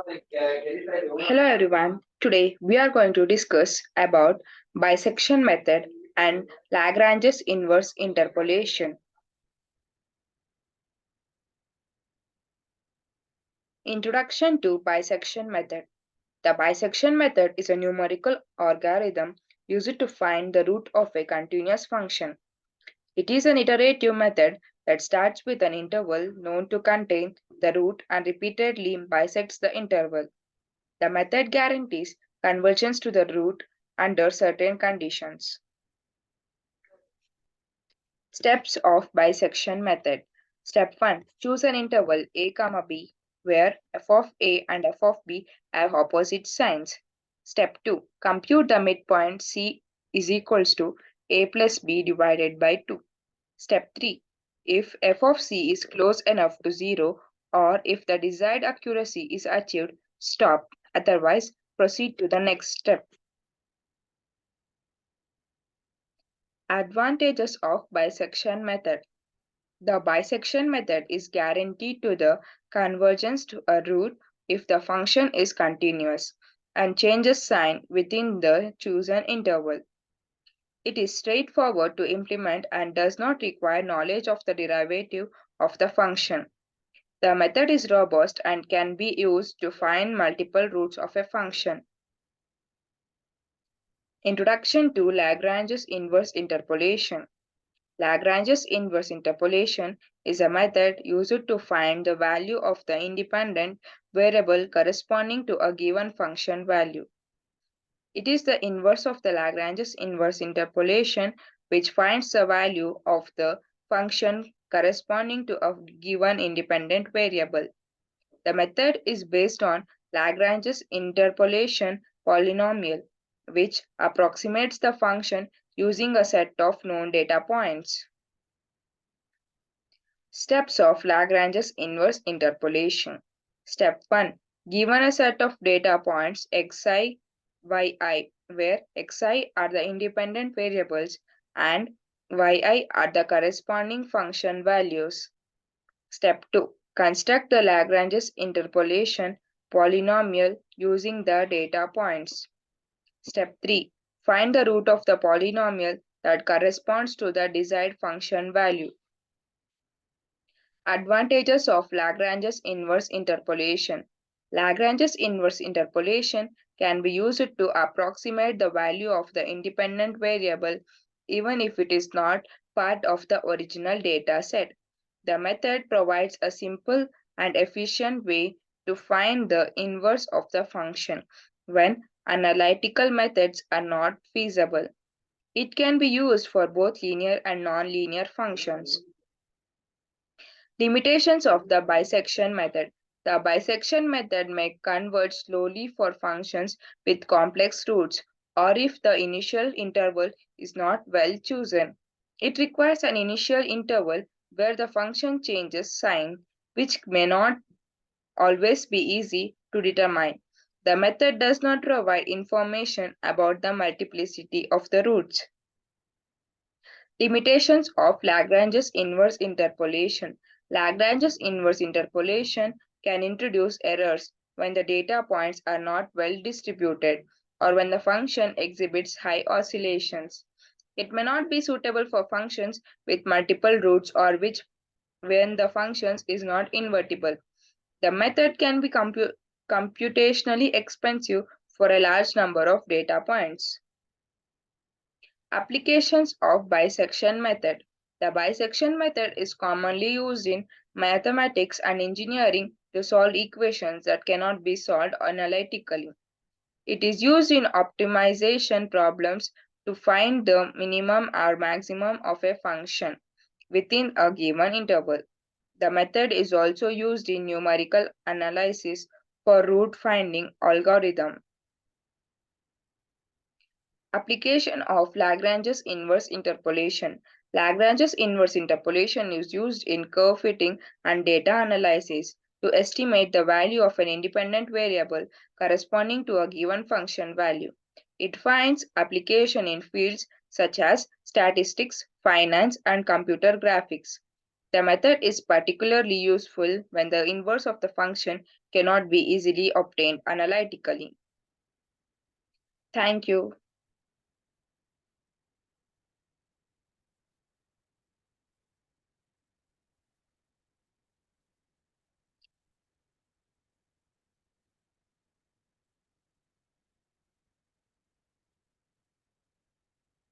Hello everyone. Today we are going to discuss about bisection method and Lagrange's inverse interpolation. Introduction to bisection method. The bisection method is a numerical algorithm used to find the root of a continuous function. It is an iterative method that starts with an interval known to contain the root and repeatedly bisects the interval. The method guarantees convergence to the root under certain conditions. Steps of bisection method. Step 1. Choose an interval a, b where f of a and f of b have opposite signs. Step 2. Compute the midpoint c is equals to a plus b divided by 2. Step 3. If f of c is close enough to 0 or if the desired accuracy is achieved, stop. Otherwise, proceed to the next step. Advantages of bisection method. The bisection method is guaranteed to the convergence to a root if the function is continuous and changes sign within the chosen interval. It is straightforward to implement and does not require knowledge of the derivative of the function. The method is robust and can be used to find multiple roots of a function. Introduction to Lagrange's inverse interpolation. Lagrange's inverse interpolation is a method used to find the value of the independent variable corresponding to a given function value. It is the inverse of the Lagrange's inverse interpolation, which finds the value of the function corresponding to a given independent variable. The method is based on Lagrange's interpolation polynomial, which approximates the function using a set of known data points. Steps of Lagrange's inverse interpolation. Step 1. Given a set of data points xi, yi, where xi are the independent variables and yi are the corresponding function values. Step 2. Construct the Lagrange's interpolation polynomial using the data points. Step 3. Find the root of the polynomial that corresponds to the desired function value. Advantages of Lagrange's inverse interpolation. Lagrange's inverse interpolation can be used to approximate the value of the independent variable even if it is not part of the original data set. The method provides a simple and efficient way to find the inverse of the function when analytical methods are not feasible. It can be used for both linear and nonlinear functions. Limitations of the bisection method. The bisection method may converge slowly for functions with complex roots or if the initial interval is not well chosen. It requires an initial interval where the function changes sign, which may not always be easy to determine. The method does not provide information about the multiplicity of the roots. Limitations of Lagrange's inverse interpolation. Lagrange's inverse interpolation can introduce errors when the data points are not well distributed or when the function exhibits high oscillations. It may not be suitable for functions with multiple roots or when the function is not invertible. The method can be computationally expensive for a large number of data points. Applications of bisection method. The bisection method is commonly used in mathematics and engineering to solve equations that cannot be solved analytically. It is used in optimization problems to find the minimum or maximum of a function within a given interval. The method is also used in numerical analysis for root finding algorithm. Application of Lagrange's inverse interpolation. Lagrange's inverse interpolation is used in curve fitting and data analysis to estimate the value of an independent variable corresponding to a given function value. It finds application in fields such as statistics, finance, and computer graphics. The method is particularly useful when the inverse of the function cannot be easily obtained analytically. Thank you.